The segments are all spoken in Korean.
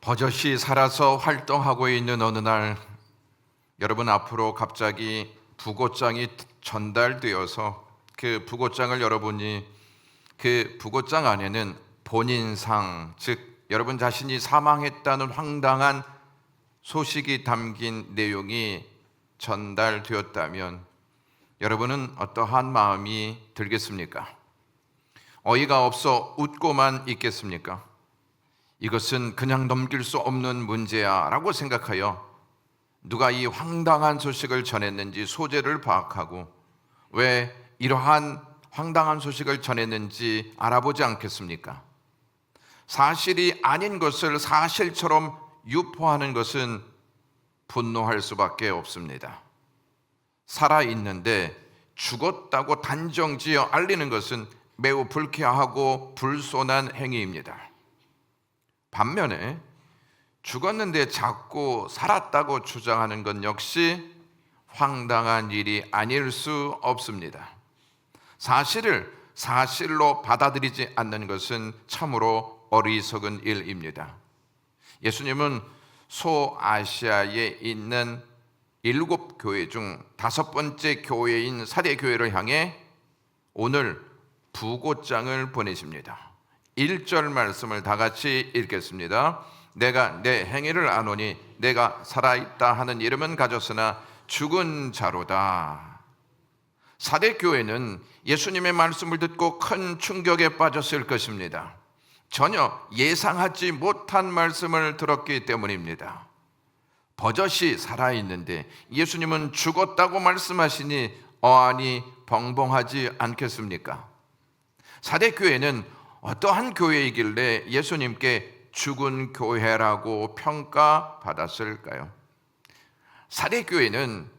버젓이 살아서 활동하고 있는 어느 날, 여러분 앞으로 갑자기 부고장이 전달되어서 그 부고장을 열어보니 그 부고장 안에는 본인상, 즉 여러분 자신이 사망했다는 황당한 소식이 담긴 내용이 전달되었다면 여러분은 어떠한 마음이 들겠습니까? 어이가 없어 웃고만 있겠습니까? 이것은 그냥 넘길 수 없는 문제야 라고 생각하여 누가 이 황당한 소식을 전했는지 소재를 파악하고 왜 이러한 황당한 소식을 전했는지 알아보지 않겠습니까? 사실이 아닌 것을 사실처럼 유포하는 것은 분노할 수밖에 없습니다. 살아있는데 죽었다고 단정지어 알리는 것은 매우 불쾌하고 불손한 행위입니다. 반면에 죽었는데 자꾸 살았다고 주장하는 것 역시 황당한 일이 아닐 수 없습니다. 사실을 사실로 받아들이지 않는 것은 참으로 어리석은 일입니다. 예수님은 소아시아에 있는 7교회 중 5번째 교회인 사대교회를 향해 오늘 부고장을 보내십니다. 1절 말씀을 다 같이 읽겠습니다. 내가 내 행위를 아노니 내가 살아있다 하는 이름은 가졌으나 죽은 자로다. 사대교회는 예수님의 말씀을 듣고 큰 충격에 빠졌을 것입니다. 전혀 예상하지 못한 말씀을 들었기 때문입니다. 버젓이 살아있는데 예수님은 죽었다고 말씀하시니 어안이 벙벙하지 않겠습니까? 사대교회는 어떠한 교회이길래 예수님께 죽은 교회라고 평가받았을까요? 사대교회는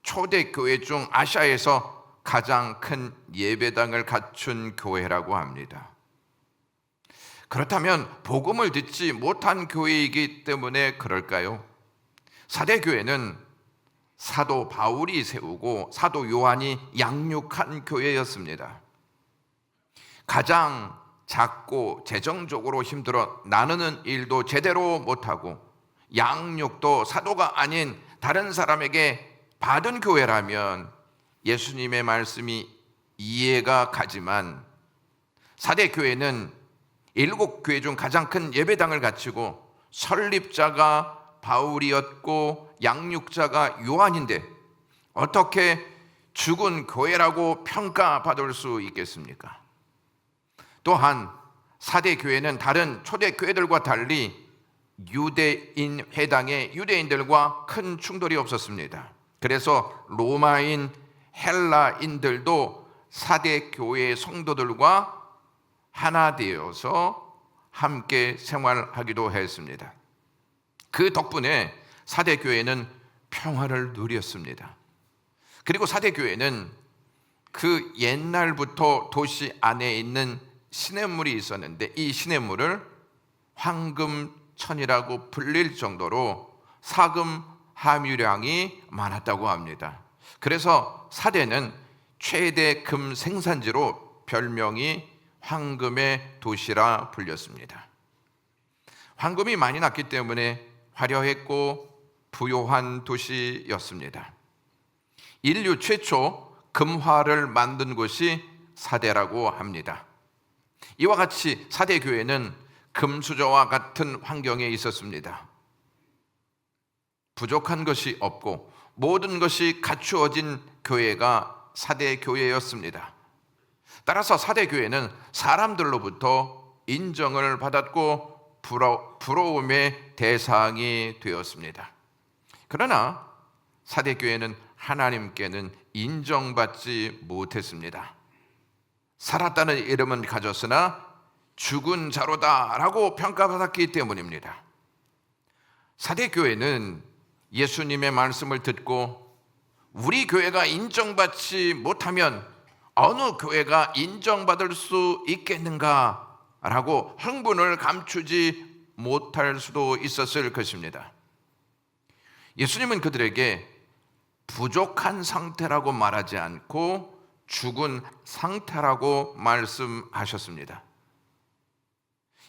초대교회 중 아시아에서 가장 큰 예배당을 갖춘 교회라고 합니다. 그렇다면 복음을 듣지 못한 교회이기 때문에 그럴까요? 사대교회는 사도 바울이 세우고 사도 요한이 양육한 교회였습니다. 가장 작고 재정적으로 힘들어 나누는 일도 제대로 못하고 양육도 사도가 아닌 다른 사람에게 받은 교회라면 예수님의 말씀이 이해가 가지만 사대교회는 7교회 중 가장 큰 예배당을 갖추고 설립자가 바울이었고 양육자가 요한인데 어떻게 죽은 교회라고 평가받을 수 있겠습니까? 또한 사대교회는 다른 초대교회들과 달리 유대인 회당의 유대인들과 큰 충돌이 없었습니다. 그래서 로마인, 헬라인들도 사대교회의 성도들과 하나 되어서 함께 생활하기도 했습니다. 그 덕분에 사대교회는 평화를 누렸습니다. 그리고 사대교회는 그 옛날부터 도시 안에 있는 시냇물이 있었는데 이 시냇물을 황금천이라고 불릴 정도로 사금 함유량이 많았다고 합니다. 그래서 사대는 최대 금 생산지로 별명이 황금의 도시라 불렸습니다. 황금이 많이 났기 때문에 화려했고 부요한 도시였습니다. 인류 최초 금화를 만든 곳이 사대라고 합니다. 이와 같이 사대교회는 금수저와 같은 환경에 있었습니다. 부족한 것이 없고 모든 것이 갖추어진 교회가 사대교회였습니다. 따라서 사대교회는 사람들로부터 인정을 받았고 부러움의 대상이 되었습니다. 그러나 사대교회는 하나님께는 인정받지 못했습니다. 살았다는 이름은 가졌으나 죽은 자로다라고 평가받았기 때문입니다. 사대교회는 예수님의 말씀을 듣고 우리 교회가 인정받지 못하면 어느 교회가 인정받을 수 있겠는가라고 흥분을 감추지 못할 수도 있었을 것입니다. 예수님은 그들에게 부족한 상태라고 말하지 않고 죽은 상태라고 말씀하셨습니다.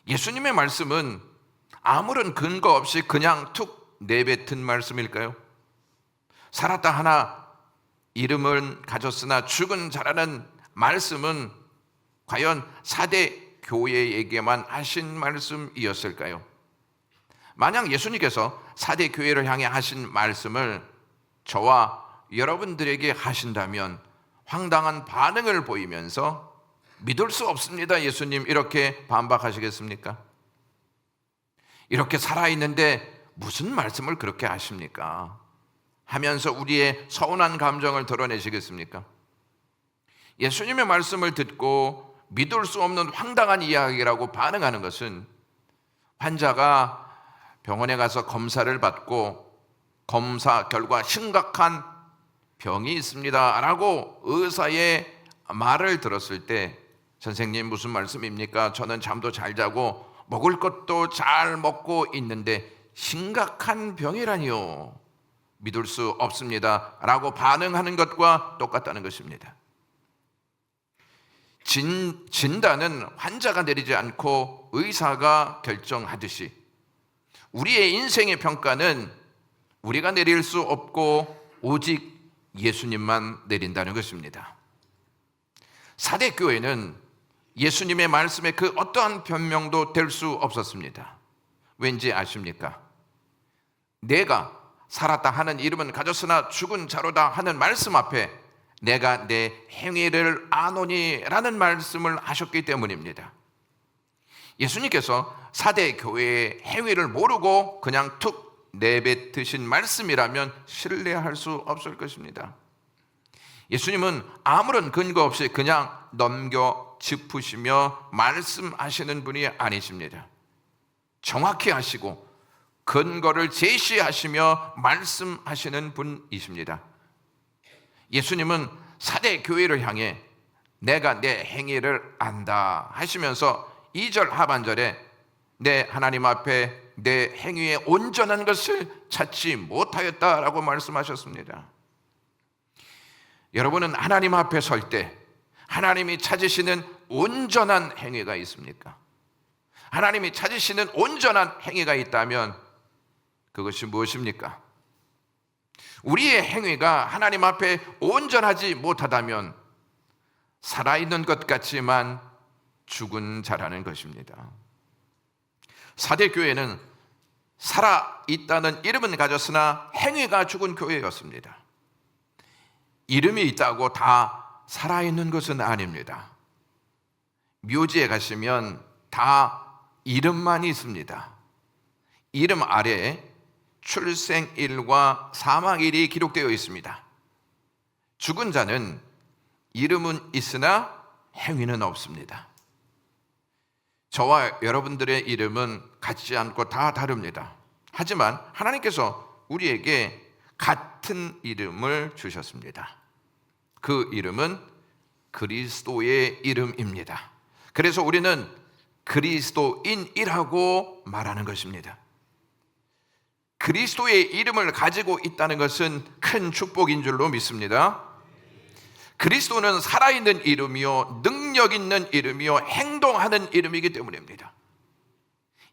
예수님의 말씀은 아무런 근거 없이 그냥 툭 내뱉은 말씀일까요? 살았다 하나 이름은 가졌으나 죽은 자라는 말씀은 과연 4대 교회에게만 하신 말씀이었을까요? 만약 예수님께서 4대 교회를 향해 하신 말씀을 저와 여러분들에게 하신다면 황당한 반응을 보이면서 믿을 수 없습니다, 예수님, 이렇게 반박하시겠습니까? 이렇게 살아있는데 무슨 말씀을 그렇게 하십니까? 하면서 우리의 서운한 감정을 드러내시겠습니까? 예수님의 말씀을 듣고 믿을 수 없는 황당한 이야기라고 반응하는 것은 환자가 병원에 가서 검사를 받고 검사 결과 심각한 병이 있습니다 라고 의사의 말을 들었을 때, 선생님 무슨 말씀입니까? 저는 잠도 잘 자고 먹을 것도 잘 먹고 있는데 심각한 병이라니요, 믿을 수 없습니다 라고 반응하는 것과 똑같다는 것입니다. 진단은 환자가 내리지 않고 의사가 결정하듯이 우리의 인생의 평가는 우리가 내릴 수 없고 오직 예수님만 내린다는 것입니다. 4대 교회는 예수님의 말씀에 그 어떠한 변명도 될 수 없었습니다. 왠지 아십니까? 내가 살았다 하는 이름은 가졌으나 죽은 자로다 하는 말씀 앞에 내가 내 행위를 아노니 라는 말씀을 하셨기 때문입니다. 예수님께서 4대 교회의 행위를 모르고 그냥 툭 내뱉으신 말씀이라면 신뢰할 수 없을 것입니다. 예수님은 아무런 근거 없이 그냥 넘겨 짚으시며 말씀하시는 분이 아니십니다. 정확히 하시고 근거를 제시하시며 말씀하시는 분이십니다. 예수님은 4대 교회를 향해 내가 내 행위를 안다 하시면서 2절 하반절에 내 하나님 앞에 내 행위에 온전한 것을 찾지 못하였다라고 말씀하셨습니다. 여러분은 하나님 앞에 설 때 하나님이 찾으시는 온전한 행위가 있습니까? 하나님이 찾으시는 온전한 행위가 있다면 그것이 무엇입니까? 우리의 행위가 하나님 앞에 온전하지 못하다면 살아있는 것 같지만 죽은 자라는 것입니다. 4대 교회는 살아있다는 이름은 가졌으나 행위가 죽은 교회였습니다. 이름이 있다고 다 살아있는 것은 아닙니다. 묘지에 가시면 다 이름만 있습니다. 이름 아래에 출생일과 사망일이 기록되어 있습니다. 죽은 자는 이름은 있으나 행위는 없습니다. 저와 여러분들의 이름은 같지 않고 다 다릅니다. 하지만 하나님께서 우리에게 같은 이름을 주셨습니다. 그 이름은 그리스도의 이름입니다. 그래서 우리는 그리스도인이라고 말하는 것입니다. 그리스도의 이름을 가지고 있다는 것은 큰 축복인 줄로 믿습니다. 그리스도는 살아있는 이름이요, 능력 있는 이름이요, 행동하는 이름이기 때문입니다.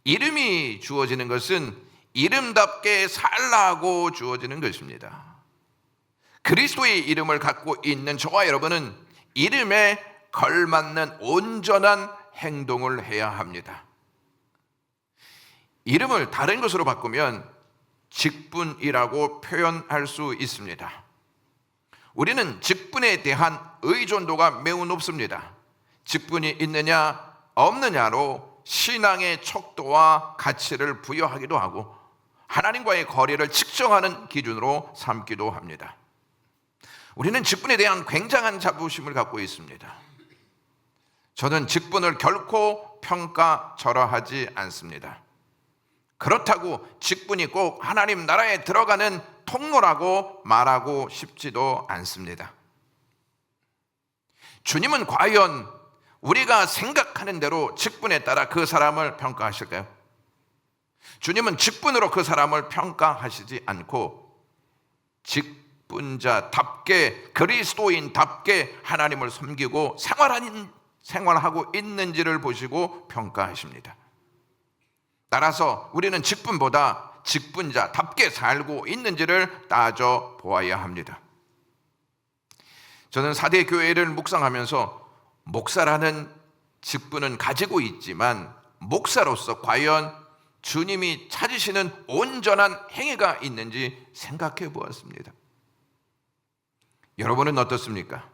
이름이 주어지는 것은 이름답게 살라고 주어지는 것입니다. 그리스도의 이름을 갖고 있는 저와 여러분은 이름에 걸맞는 온전한 행동을 해야 합니다. 이름을 다른 것으로 바꾸면 직분이라고 표현할 수 있습니다. 우리는 직분에 대한 의존도가 매우 높습니다. 직분이 있느냐 없느냐로 신앙의 척도와 가치를 부여하기도 하고 하나님과의 거리를 측정하는 기준으로 삼기도 합니다. 우리는 직분에 대한 굉장한 자부심을 갖고 있습니다. 저는 직분을 결코 평가절하하지 않습니다. 그렇다고 직분이 꼭 하나님 나라에 들어가는 통로라고 말하고 싶지도 않습니다. 주님은 과연 우리가 생각하는 대로 직분에 따라 그 사람을 평가하실까요? 주님은 직분으로 그 사람을 평가하시지 않고 직분자답게, 그리스도인답게 하나님을 섬기고 생활하고 있는지를 보시고 평가하십니다. 따라서 우리는 직분보다 직분자답게 살고 있는지를 따져 보아야 합니다. 저는 4대 교회를 묵상하면서 목사라는 직분은 가지고 있지만 목사로서 과연 주님이 찾으시는 온전한 행위가 있는지 생각해 보았습니다. 여러분은 어떻습니까?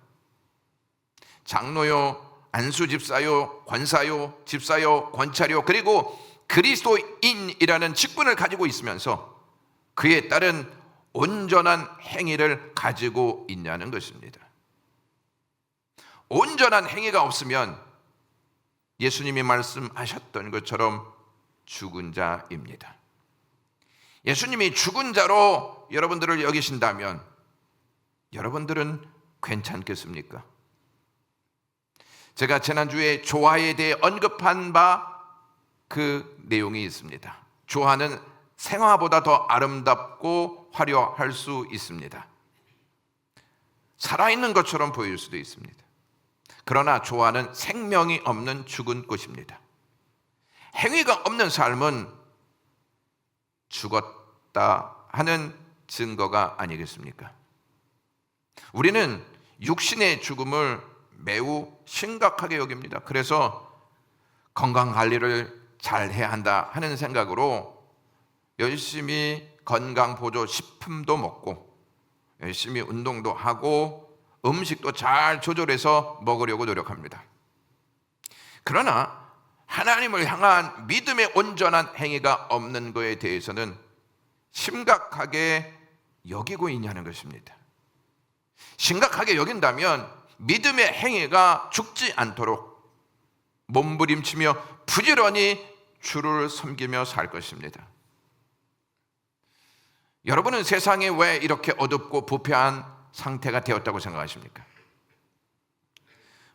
장로요, 안수집사요, 권사요, 집사요, 권찰요, 그리고 그리스도인이라는 직분을 가지고 있으면서 그에 따른 온전한 행위를 가지고 있냐는 것입니다. 온전한 행위가 없으면 예수님이 말씀하셨던 것처럼 죽은 자입니다. 예수님이 죽은 자로 여러분들을 여기신다면 여러분들은 괜찮겠습니까? 제가 지난주에 조화에 대해 언급한 바 그 내용이 있습니다. 조화는 생화보다 더 아름답고 화려할 수 있습니다. 살아있는 것처럼 보일 수도 있습니다. 그러나 조화는 생명이 없는 죽은 꽃입니다. 행위가 없는 삶은 죽었다 하는 증거가 아니겠습니까? 우리는 육신의 죽음을 매우 심각하게 여깁니다. 그래서 건강관리를 잘 해야 한다 하는 생각으로 열심히 건강보조식품도 먹고 열심히 운동도 하고 음식도 잘 조절해서 먹으려고 노력합니다. 그러나 하나님을 향한 믿음의 온전한 행위가 없는 것에 대해서는 심각하게 여기고 있냐는 것입니다. 심각하게 여긴다면 믿음의 행위가 죽지 않도록 몸부림치며 부지런히 주를 섬기며 살 것입니다. 여러분은 세상에 왜 이렇게 어둡고 부패한 상태가 되었다고 생각하십니까?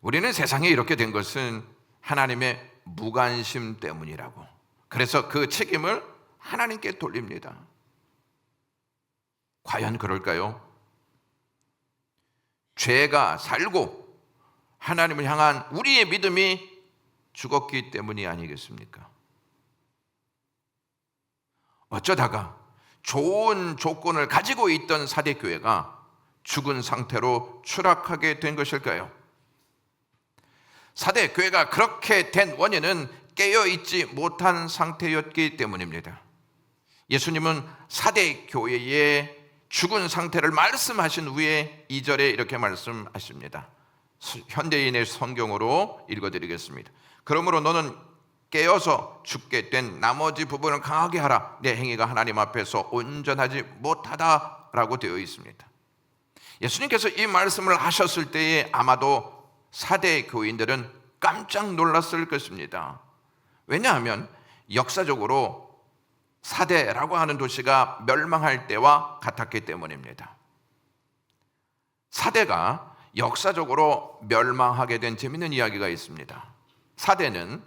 우리는 세상에 이렇게 된 것은 하나님의 무관심 때문이라고. 그래서 그 책임을 하나님께 돌립니다. 과연 그럴까요? 죄가 살고 하나님을 향한 우리의 믿음이 죽었기 때문이 아니겠습니까? 어쩌다가 좋은 조건을 가지고 있던 사대교회가 죽은 상태로 추락하게 된 것일까요? 사대교회가 그렇게 된 원인은 깨어있지 못한 상태였기 때문입니다. 예수님은 사대교회의 죽은 상태를 말씀하신 후에 2절에 이렇게 말씀하십니다. 현대인의 성경으로 읽어드리겠습니다. 그러므로 너는 깨어서 죽게 된 나머지 부분을 강하게 하라. 내 행위가 하나님 앞에서 온전하지 못하다라고 되어 있습니다. 예수님께서 이 말씀을 하셨을 때에 아마도 사대 교인들은 깜짝 놀랐을 것입니다. 왜냐하면 역사적으로 사대라고 하는 도시가 멸망할 때와 같았기 때문입니다. 사대가 역사적으로 멸망하게 된 재미있는 이야기가 있습니다. 사대는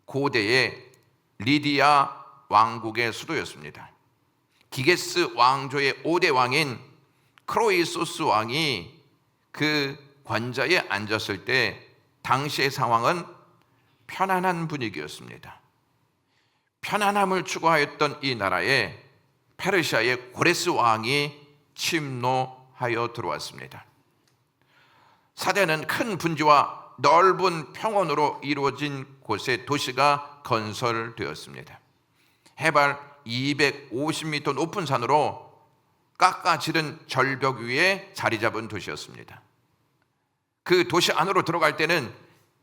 고대의 리디아 왕국의 수도였습니다. 기게스 왕조의 5대 왕인 크로이소스 왕이 그 관자에 앉았을 때 당시의 상황은 편안한 분위기였습니다. 편안함을 추구하였던 이 나라에 페르시아의 고레스 왕이 침노하여 들어왔습니다. 사대는 큰 분지와 넓은 평원으로 이루어진 곳에 도시가 건설되었습니다. 해발 250m 높은 산으로 깎아지른 절벽 위에 자리 잡은 도시였습니다. 그 도시 안으로 들어갈 때는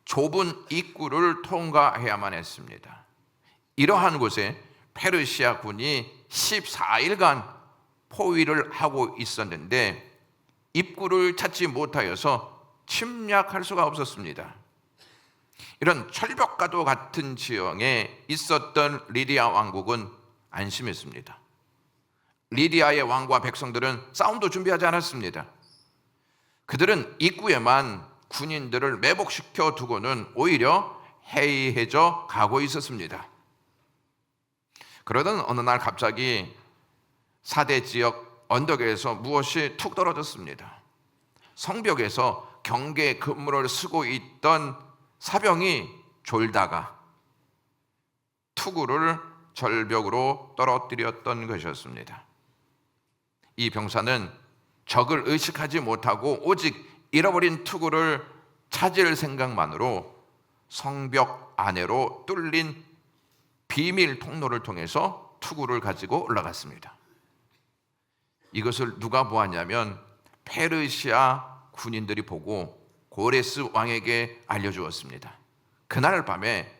좁은 입구를 통과해야만 했습니다. 이러한 곳에 페르시아 군이 14일간 포위를 하고 있었는데 입구를 찾지 못하여서 침략할 수가 없었습니다. 이런 철벽과도 같은 지형에 있었던 리디아 왕국은 안심했습니다. 리디아의 왕과 백성들은 싸움도 준비하지 않았습니다. 그들은 입구에만 군인들을 매복시켜 두고는 오히려 해이해져 가고 있었습니다. 그러던 어느 날 갑자기 사대 지역 언덕에서 무엇이 툭 떨어졌습니다. 성벽에서 경계 근무를 쓰고 있던 사병이 졸다가 투구를 절벽으로 떨어뜨렸던 것이었습니다. 이 병사는 적을 의식하지 못하고 오직 잃어버린 투구를 찾을 생각만으로 성벽 안으로 뚫린 비밀 통로를 통해서 투구를 가지고 올라갔습니다. 이것을 누가 보았냐면 페르시아 군인들이 보고 고레스 왕에게 알려주었습니다. 그날 밤에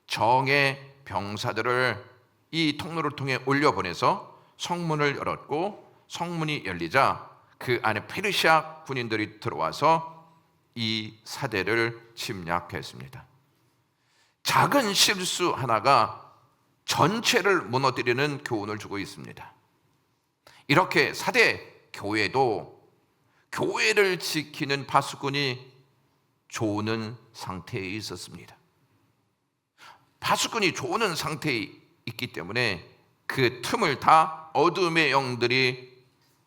정의 병사들을 이 통로를 통해 올려보내서 성문을 열었고, 성문이 열리자 그 안에 페르시아 군인들이 들어와서 이 사대를 침략했습니다. 작은 실수 하나가 전체를 무너뜨리는 교훈을 주고 있습니다. 이렇게 사대 교회도 교회를 지키는 파수꾼이 조는 상태에 있었습니다. 파수꾼이 조는 상태에 있기 때문에 그 틈을 타 어둠의 영들이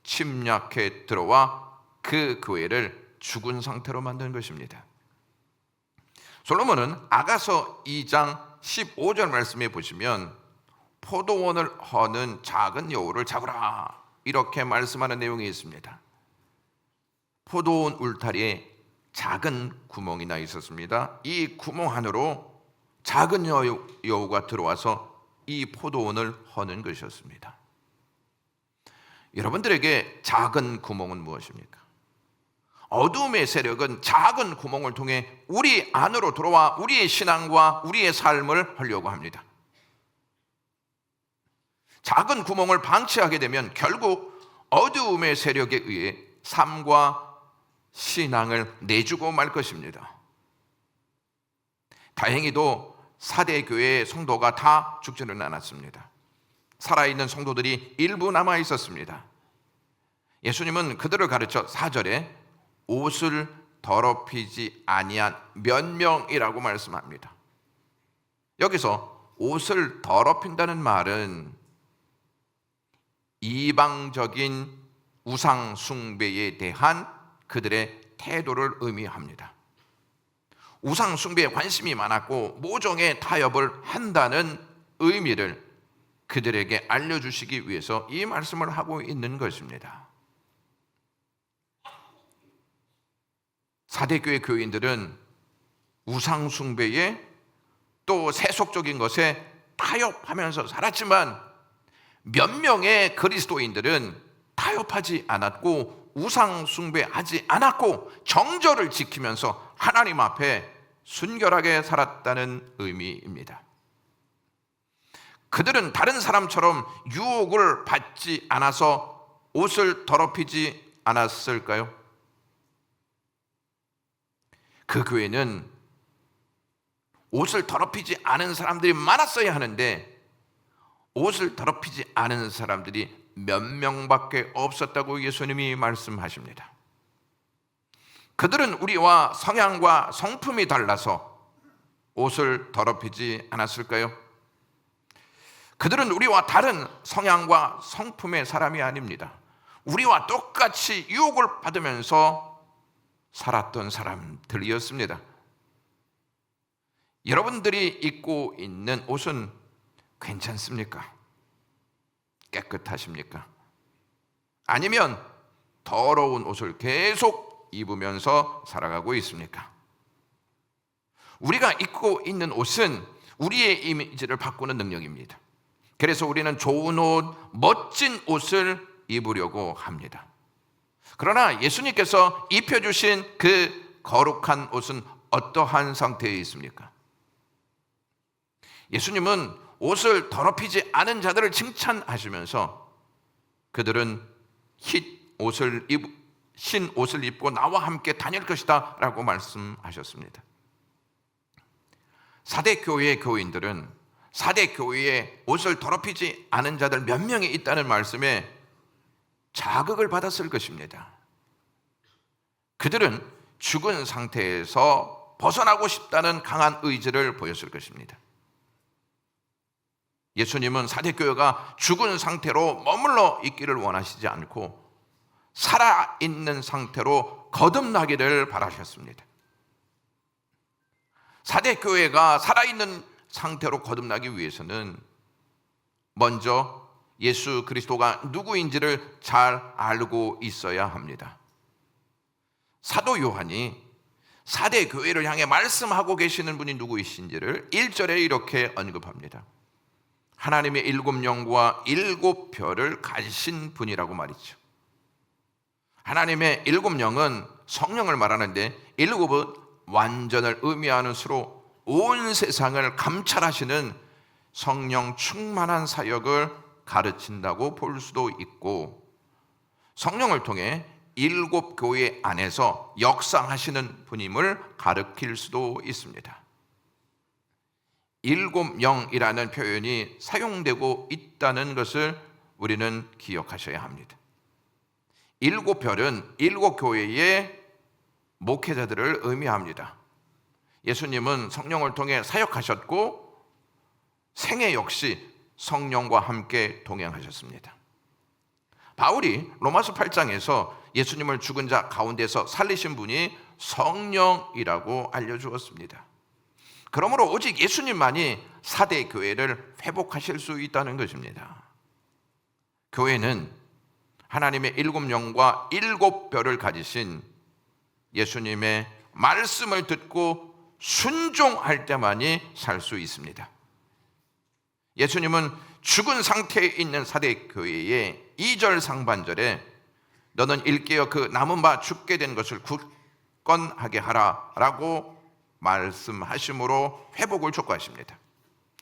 침략해 들어와 그 교회를 죽은 상태로 만든 것입니다. 솔로몬은 아가서 2장 15절 말씀에 보시면 포도원을 허는 작은 여우를 잡으라, 이렇게 말씀하는 내용이 있습니다. 포도원 울타리에 작은 구멍이 나 있었습니다. 이 구멍 안으로 작은 여우가 들어와서 이 포도원을 허는 것이었습니다. 여러분들에게 작은 구멍은 무엇입니까? 어둠의 세력은 작은 구멍을 통해 우리 안으로 들어와 우리의 신앙과 우리의 삶을 하려고 합니다. 작은 구멍을 방치하게 되면 결국 어두움의 세력에 의해 삶과 신앙을 내주고 말 것입니다. 다행히도 사대교회의 성도가 다 죽지는 않았습니다. 살아있는 성도들이 일부 남아 있었습니다. 예수님은 그들을 가르쳐 4절에 옷을 더럽히지 아니한 몇 명이라고 말씀합니다. 여기서 옷을 더럽힌다는 말은 이방적인 우상 숭배에 대한 그들의 태도를 의미합니다. 우상 숭배에 관심이 많았고 모종의 타협을 한다는 의미를 그들에게 알려주시기 위해서 이 말씀을 하고 있는 것입니다. 사대교회 교인들은 우상 숭배에 또 세속적인 것에 타협하면서 살았지만 몇 명의 그리스도인들은 타협하지 않았고 우상 숭배하지 않았고 정절을 지키면서 하나님 앞에 순결하게 살았다는 의미입니다. 그들은 다른 사람처럼 유혹을 받지 않아서 옷을 더럽히지 않았을까요? 그 교회는 옷을 더럽히지 않은 사람들이 많았어야 하는데 옷을 더럽히지 않은 사람들이 몇 명밖에 없었다고 예수님이 말씀하십니다. 그들은 우리와 성향과 성품이 달라서 옷을 더럽히지 않았을까요? 그들은 우리와 다른 성향과 성품의 사람이 아닙니다. 우리와 똑같이 유혹을 받으면서 살았던 사람들이었습니다. 여러분들이 입고 있는 옷은 괜찮습니까? 깨끗하십니까? 아니면 더러운 옷을 계속 입으면서 살아가고 있습니까? 우리가 입고 있는 옷은 우리의 이미지를 바꾸는 능력입니다. 그래서 우리는 좋은 옷, 멋진 옷을 입으려고 합니다. 그러나 예수님께서 입혀주신 그 거룩한 옷은 어떠한 상태에 있습니까? 예수님은 옷을 더럽히지 않은 자들을 칭찬하시면서 그들은 흰 옷을 입고 나와 함께 다닐 것이다 라고 말씀하셨습니다. 사대교회의 교인들은 사대교회에 옷을 더럽히지 않은 자들 몇 명이 있다는 말씀에 자극을 받았을 것입니다. 그들은 죽은 상태에서 벗어나고 싶다는 강한 의지를 보였을 것입니다. 예수님은 사대교회가 죽은 상태로 머물러 있기를 원하시지 않고 살아있는 상태로 거듭나기를 바라셨습니다. 사대교회가 살아있는 상태로 거듭나기 위해서는 먼저 예수 그리스도가 누구인지를 잘 알고 있어야 합니다. 사도 요한이 사대 교회를 향해 말씀하고 계시는 분이 누구이신지를 1절에 이렇게 언급합니다. 하나님의 7영과 7별을 가지신 분이라고 말이죠. 하나님의 7영은 성령을 말하는데 7은 완전을 의미하는 수로 온 세상을 감찰하시는 성령 충만한 사역을 가르친다고 볼 수도 있고, 성령을 통해 7교회 안에서 역사하시는 분임을 가르칠 수도 있습니다. 7영이라는 표현이 사용되고 있다는 것을 우리는 기억하셔야 합니다. 7별은 7교회의 목회자들을 의미합니다. 예수님은 성령을 통해 사역하셨고 생애 역시 성령과 함께 동행하셨습니다. 바울이 로마서 8장에서 예수님을 죽은 자 가운데서 살리신 분이 성령이라고 알려주었습니다. 그러므로 오직 예수님만이 사대 교회를 회복하실 수 있다는 것입니다. 교회는 하나님의 7영과 7별을 가지신 예수님의 말씀을 듣고 순종할 때만이 살 수 있습니다. 예수님은 죽은 상태에 있는 사대 교회의 2절 상반절에 너는 일깨어 그 남은 바 죽게 된 것을 굳건하게 하라 라고 말씀하심으로 회복을 촉구하십니다.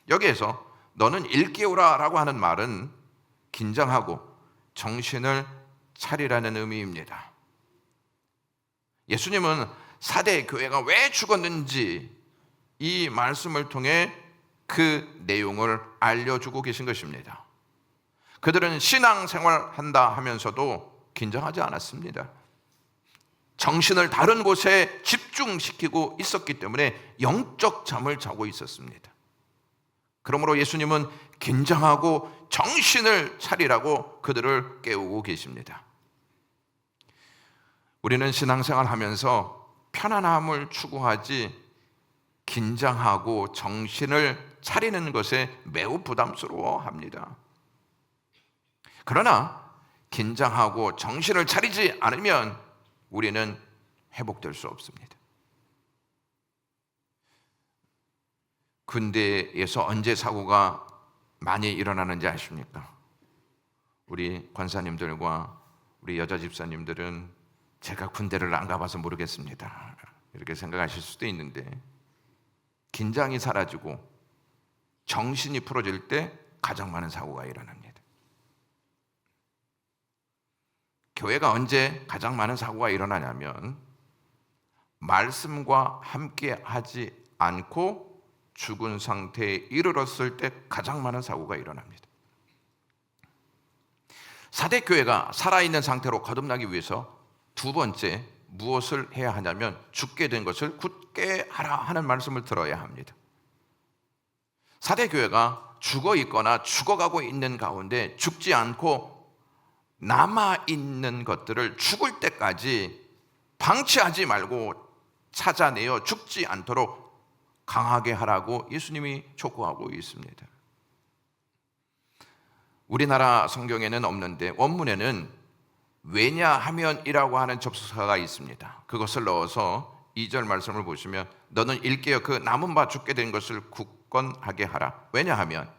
여기에서 너는 일깨우라 라고 하는 말은 긴장하고 정신을 차리라는 의미입니다. 예수님은 사대 교회가 왜 죽었는지 이 말씀을 통해 그 내용을 알려주고 계신 것입니다. 그들은 신앙생활 한다 하면서도 긴장하지 않았습니다. 정신을 다른 곳에 집중시키고 있었기 때문에 영적 잠을 자고 있었습니다. 그러므로 예수님은 긴장하고 정신을 차리라고 그들을 깨우고 계십니다. 우리는 신앙생활 하면서 편안함을 추구하지 긴장하고 정신을 차리는 것에 매우 부담스러워합니다. 그러나 긴장하고 정신을 차리지 않으면 우리는 회복될 수 없습니다. 군대에서 언제 사고가 많이 일어나는지 아십니까? 우리 권사님들과 우리 여자 집사님들은 제가 군대를 안 가봐서 모르겠습니다 이렇게 생각하실 수도 있는데, 긴장이 사라지고 정신이 풀어질 때 가장 많은 사고가 일어납니다. 교회가 언제 가장 많은 사고가 일어나냐면 말씀과 함께 하지 않고 죽은 상태에 이르렀을 때 가장 많은 사고가 일어납니다. 사대 교회가 살아있는 상태로 거듭나기 위해서 두 번째 무엇을 해야 하냐면 죽게 된 것을 굳게 하라 하는 말씀을 들어야 합니다. 사대 교회가 죽어 있거나 죽어가고 있는 가운데 죽지 않고 남아있는 것들을 죽을 때까지 방치하지 말고 찾아내어 죽지 않도록 강하게 하라고 예수님이 촉구하고 있습니다. 우리나라 성경에는 없는데 원문에는 왜냐하면이라고 하는 접속사가 있습니다. 그것을 넣어서 2절 말씀을 보시면 너는 일깨어 그 남은 바 죽게 된 것을 굳건하게 하라. 왜냐하면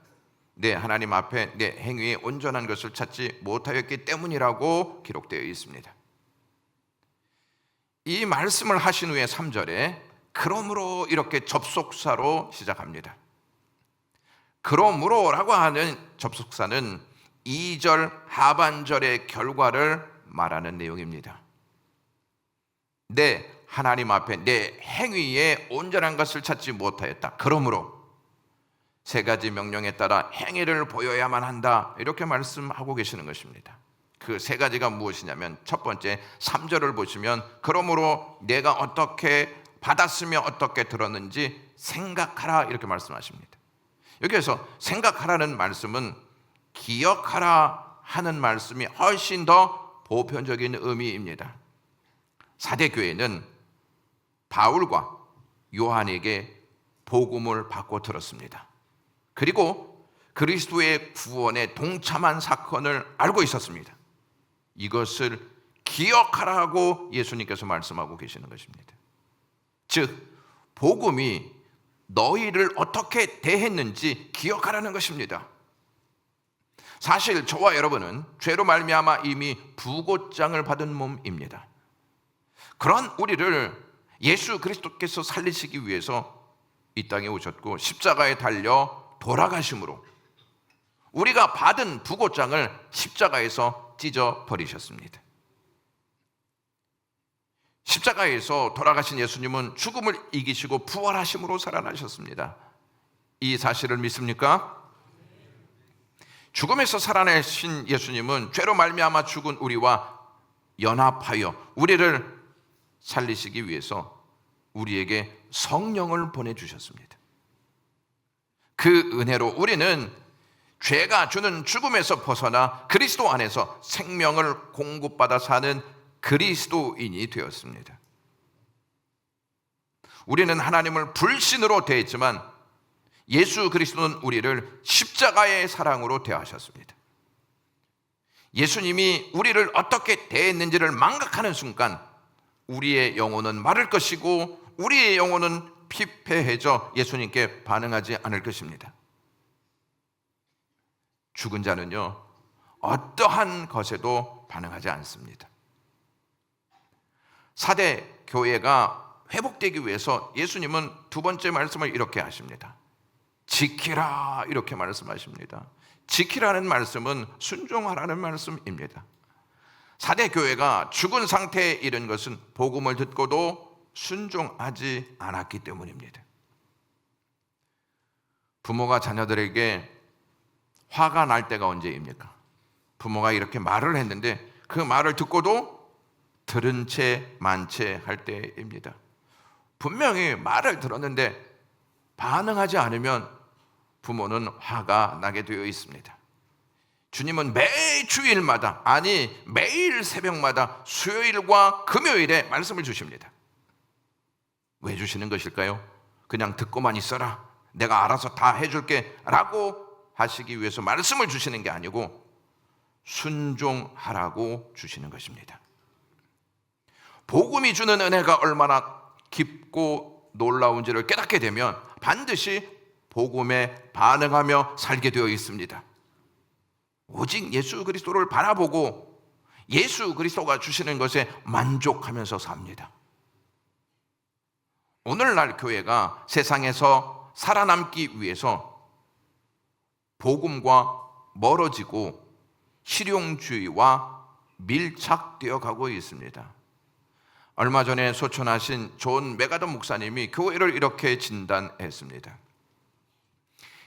내 하나님 앞에 내 행위에 온전한 것을 찾지 못하였기 때문이라고 기록되어 있습니다. 이 말씀을 하신 후에 3절에 그러므로 이렇게 접속사로 시작합니다. 그러므로라고 하는 접속사는 2절 하반절의 결과를 말하는 내용입니다. 내 하나님 앞에 내 행위에 온전한 것을 찾지 못하였다. 그러므로 세 가지 명령에 따라 행위를 보여야만 한다. 이렇게 말씀하고 계시는 것입니다. 그 세 가지가 무엇이냐면 첫 번째 3절을 보시면 그러므로 내가 어떻게 받았으며 어떻게 들었는지 생각하라 이렇게 말씀하십니다. 여기에서 생각하라는 말씀은 기억하라 하는 말씀이 훨씬 더 보편적인 의미입니다. 사대 교회는 바울과 요한에게 복음을 받고 들었습니다. 그리고 그리스도의 구원에 동참한 사건을 알고 있었습니다. 이것을 기억하라고 예수님께서 말씀하고 계시는 것입니다. 즉 복음이 너희를 어떻게 대했는지 기억하라는 것입니다. 사실 저와 여러분은 죄로 말미암아 이미 부고장을 받은 몸입니다. 그런 우리를 예수 그리스도께서 살리시기 위해서 이 땅에 오셨고 십자가에 달려 돌아가심으로 우리가 받은 부고장을 십자가에서 찢어 버리셨습니다. 십자가에서 돌아가신 예수님은 죽음을 이기시고 부활하심으로 살아나셨습니다. 이 사실을 믿습니까? 죽음에서 살아내신 예수님은 죄로 말미암아 죽은 우리와 연합하여 우리를 살리시기 위해서 우리에게 성령을 보내주셨습니다. 그 은혜로 우리는 죄가 주는 죽음에서 벗어나 그리스도 안에서 생명을 공급받아 사는 그리스도인이 되었습니다. 우리는 하나님을 불신으로 대했지만 예수 그리스도는 우리를 십자가의 사랑으로 대하셨습니다. 예수님이 우리를 어떻게 대했는지를 망각하는 순간 우리의 영혼은 마를 것이고 우리의 영혼은 피폐해져 예수님께 반응하지 않을 것입니다. 죽은 자는요, 어떠한 것에도 반응하지 않습니다. 사대 교회가 회복되기 위해서 예수님은 두 번째 말씀을 이렇게 하십니다. 지키라, 이렇게 말씀하십니다. 지키라는 말씀은 순종하라는 말씀입니다. 사대 교회가 죽은 상태에 이른 것은 복음을 듣고도 순종하지 않았기 때문입니다. 부모가 자녀들에게 화가 날 때가 언제입니까? 부모가 이렇게 말을 했는데 그 말을 듣고도 들은 채 만채 할 때입니다. 분명히 말을 들었는데 반응하지 않으면 부모는 화가 나게 되어 있습니다. 주님은 매 주일마다, 아니 매일 새벽마다 수요일과 금요일에 말씀을 주십니다. 왜 주시는 것일까요? 그냥 듣고만 있어라, 내가 알아서 다 해줄게 라고 하시기 위해서 말씀을 주시는 게 아니고 순종하라고 주시는 것입니다. 복음이 주는 은혜가 얼마나 깊고 놀라운지를 깨닫게 되면 반드시 복음에 반응하며 살게 되어 있습니다. 오직 예수 그리스도를 바라보고 예수 그리스도가 주시는 것에 만족하면서 삽니다. 오늘날 교회가 세상에서 살아남기 위해서 복음과 멀어지고 실용주의와 밀착되어 가고 있습니다. 얼마 전에 소천하신 존 메가더 목사님이 교회를 이렇게 진단했습니다.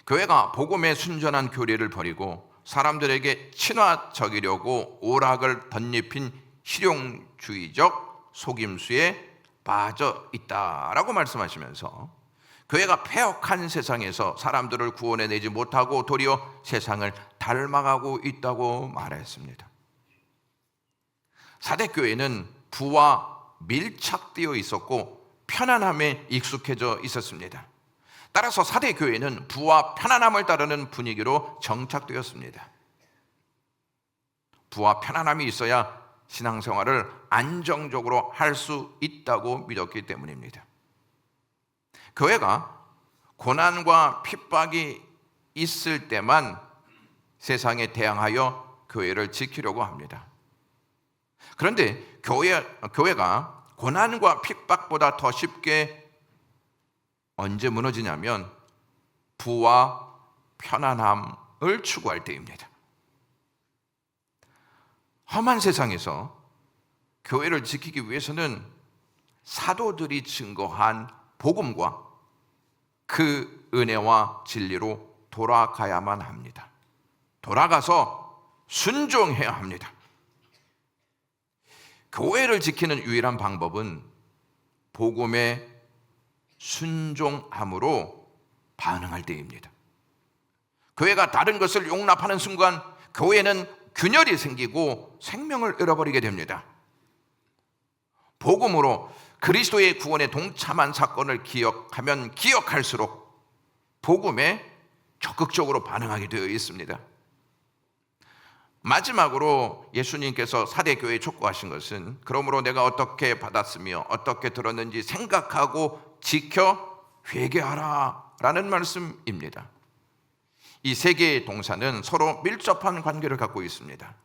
교회가 복음에 순전한 교리를 버리고 사람들에게 친화적이려고 오락을 덧입힌 실용주의적 속임수에 빠져 있다라고 말씀하시면서 교회가 폐역한 세상에서 사람들을 구원해내지 못하고 도리어 세상을 닮아가고 있다고 말했습니다. 사대교회는 부와 밀착되어 있었고 편안함에 익숙해져 있었습니다. 따라서 사대교회는 부와 편안함을 따르는 분위기로 정착되었습니다. 부와 편안함이 있어야 신앙생활을 안정적으로 할 수 있다고 믿었기 때문입니다. 교회가 고난과 핍박이 있을 때만 세상에 대항하여 교회를 지키려고 합니다. 그런데 교회가 고난과 핍박보다 더 쉽게 언제 무너지냐면 부와 편안함을 추구할 때입니다. 험한 세상에서 교회를 지키기 위해서는 사도들이 증거한 복음과 그 은혜와 진리로 돌아가야만 합니다. 돌아가서 순종해야 합니다. 교회를 지키는 유일한 방법은 복음에 순종함으로 반응할 때입니다. 교회가 다른 것을 용납하는 순간 교회는 균열이 생기고 생명을 잃어버리게 됩니다. 복음으로 그리스도의 구원에 동참한 사건을 기억하면 기억할수록 복음에 적극적으로 반응하게 되어 있습니다. 마지막으로 예수님께서 사대교회에 촉구하신 것은 그러므로 내가 어떻게 받았으며 어떻게 들었는지 생각하고 지켜 회개하라 라는 말씀입니다. 이 세 개의 동사는 서로 밀접한 관계를 갖고 있습니다.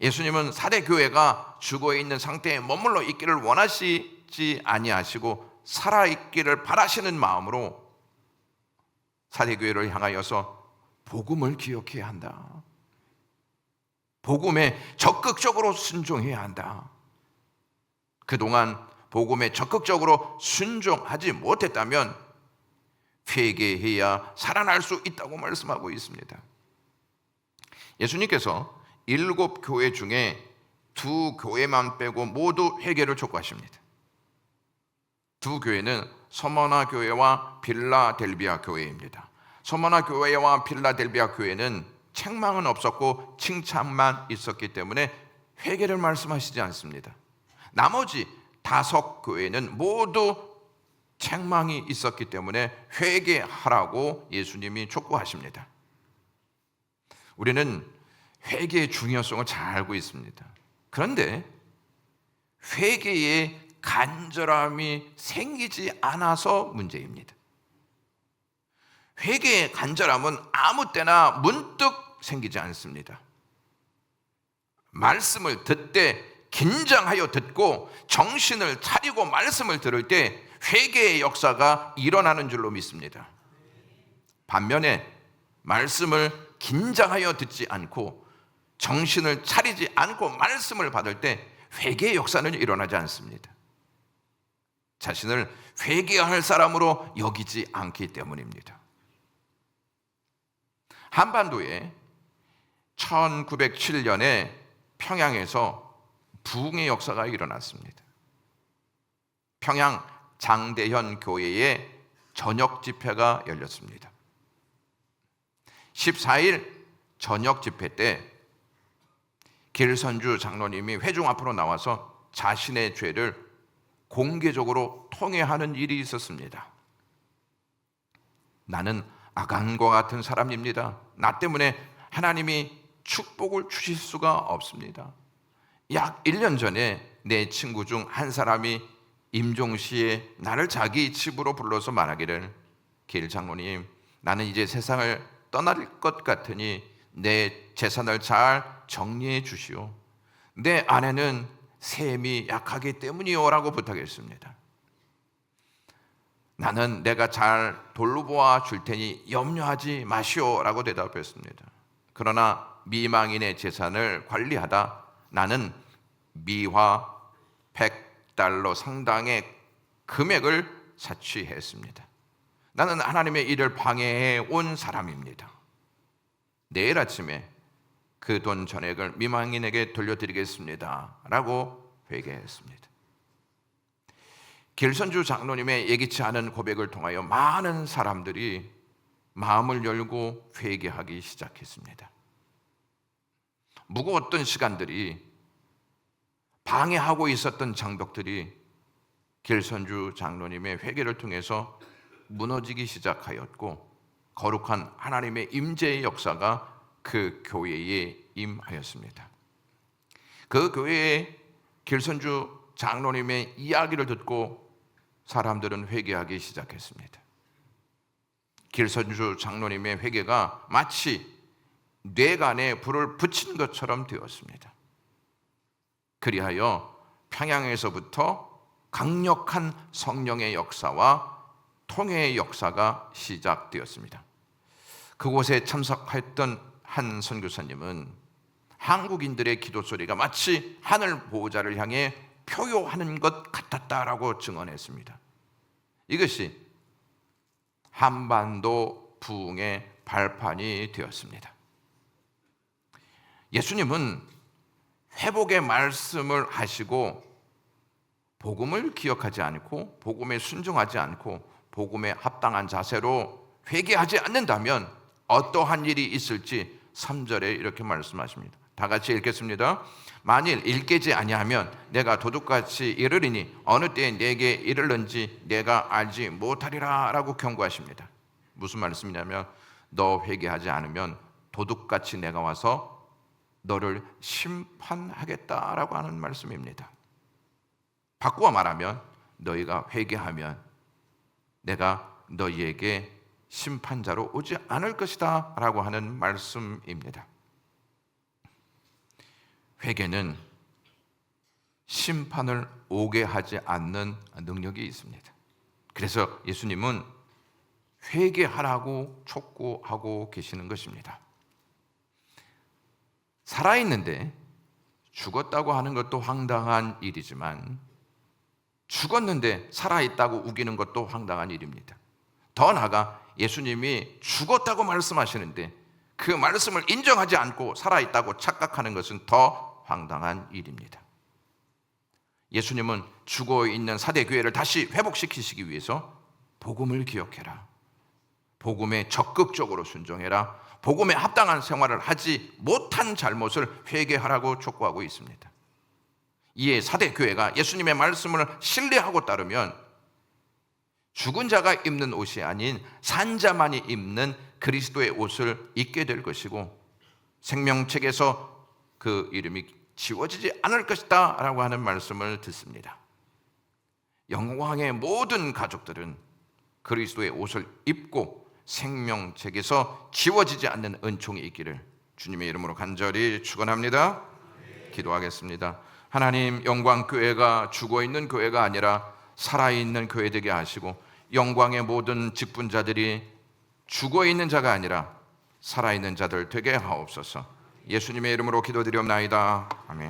예수님은 사대교회가 죽어있는 상태에 머물러 있기를 원하시지 아니하시고 살아있기를 바라시는 마음으로 사대교회를 향하여서 복음을 기억해야 한다, 복음에 적극적으로 순종해야 한다, 그동안 복음에 적극적으로 순종하지 못했다면 회개해야 살아날 수 있다고 말씀하고 있습니다. 예수님께서 7 교회 중에 2 교회만 빼고 모두 회개를 촉구하십니다. 2 교회는 서머나 교회와 필라델비아 교회입니다. 서머나 교회와 필라델비아 교회는 책망은 없었고 칭찬만 있었기 때문에 회개를 말씀하시지 않습니다. 나머지 5 교회는 모두 책망이 있었기 때문에 회개하라고 예수님이 촉구하십니다. 우리는 회개의 중요성을 잘 알고 있습니다. 그런데 회개에 간절함이 생기지 않아서 문제입니다. 회개의 간절함은 아무 때나 문득 생기지 않습니다. 말씀을 듣되 긴장하여 듣고 정신을 차리고 말씀을 들을 때 회개의 역사가 일어나는 줄로 믿습니다. 반면에 말씀을 긴장하여 듣지 않고 정신을 차리지 않고 말씀을 받을 때 회개의 역사는 일어나지 않습니다. 자신을 회개할 사람으로 여기지 않기 때문입니다. 한반도에 1907년에 평양에서 부흥의 역사가 일어났습니다. 평양 장대현 교회의 저녁 집회가 열렸습니다. 14일 저녁 집회 때 길선주 장로님이 회중 앞으로 나와서 자신의 죄를 공개적으로 통회하는 일이 있었습니다. 나는 아간과 같은 사람입니다. 나 때문에 하나님이 축복을 주실 수가 없습니다. 약 1년 전에 내 친구 중 한 사람이 임종시에 나를 자기 집으로 불러서 말하기를, 길 장로님, 나는 이제 세상을 떠날 것 같으니 내 재산을 잘 정리해 주시오. 내 아내는 셈이 약하기 때문이요 라고 부탁했습니다. 나는 내가 잘 돌보아 줄 테니 염려하지 마시오 라고 대답했습니다. 그러나 미망인의 재산을 관리하다 나는 미화 100달러 상당의 금액을 사취했습니다. 나는 하나님의 일을 방해해 온 사람입니다. 내일 아침에 그 돈 전액을 미망인에게 돌려드리겠습니다 라고 회개했습니다. 길선주 장로님의 예기치 않은 고백을 통하여 많은 사람들이 마음을 열고 회개하기 시작했습니다. 무거웠던 시간들이, 방해하고 있었던 장벽들이 길선주 장로님의 회개를 통해서 무너지기 시작하였고 거룩한 하나님의 임재의 역사가 그 교회에 임하였습니다. 그 교회의 길선주 장로님의 이야기를 듣고 사람들은 회개하기 시작했습니다. 길선주 장로님의 회개가 마치 뇌간에 불을 붙인 것처럼 되었습니다. 그리하여 평양에서부터 강력한 성령의 역사와 통회의 역사가 시작되었습니다. 그곳에 참석했던 한 선교사님은 한국인들의 기도 소리가 마치 하늘 보호자를 향해 표효하는 것 같았다라고 증언했습니다. 이것이 한반도 부흥의 발판이 되었습니다. 예수님은 회복의 말씀을 하시고 복음을 기억하지 않고 복음에 순종하지 않고 복음에 합당한 자세로 회개하지 않는다면 어떠한 일이 있을지 3절에 이렇게 말씀하십니다. 다 같이 읽겠습니다. 만일 읽겠지 아니하면 내가 도둑같이 이르리니 어느 때에 내게 이르는지 내가 알지 못하리라 라고 경고하십니다. 무슨 말씀이냐면 너 회개하지 않으면 도둑같이 내가 와서 너를 심판하겠다라고 하는 말씀입니다. 바꾸어 말하면 너희가 회개하면 내가 너희에게 심판자로 오지 않을 것이다 라고 하는 말씀입니다. 회개는 심판을 오게 하지 않는 능력이 있습니다. 그래서 예수님은 회개하라고 촉구하고 계시는 것입니다. 살아있는데 죽었다고 하는 것도 황당한 일이지만 죽었는데 살아있다고 우기는 것도 황당한 일입니다. 더 나아가 예수님이 죽었다고 말씀하시는데 그 말씀을 인정하지 않고 살아있다고 착각하는 것은 더 황당한 일입니다. 예수님은 죽어있는 사대교회를 다시 회복시키시기 위해서 복음을 기억해라, 복음에 적극적으로 순종해라, 복음에 합당한 생활을 하지 못한 잘못을 회개하라고 촉구하고 있습니다. 이에 사대교회가 예수님의 말씀을 신뢰하고 따르면 죽은 자가 입는 옷이 아닌 산 자만이 입는 그리스도의 옷을 입게 될 것이고 생명책에서 그 이름이 지워지지 않을 것이다 라고 하는 말씀을 듣습니다. 영광의 모든 가족들은 그리스도의 옷을 입고 생명책에서 지워지지 않는 은총이 있기를 주님의 이름으로 간절히 축원합니다. 기도하겠습니다. 하나님, 영광교회가 죽어있는 교회가 아니라 살아있는 교회 되게 하시고 영광의 모든 직분자들이 죽어있는 자가 아니라 살아있는 자들 되게 하옵소서. 예수님의 이름으로 기도드리옵나이다. 아멘.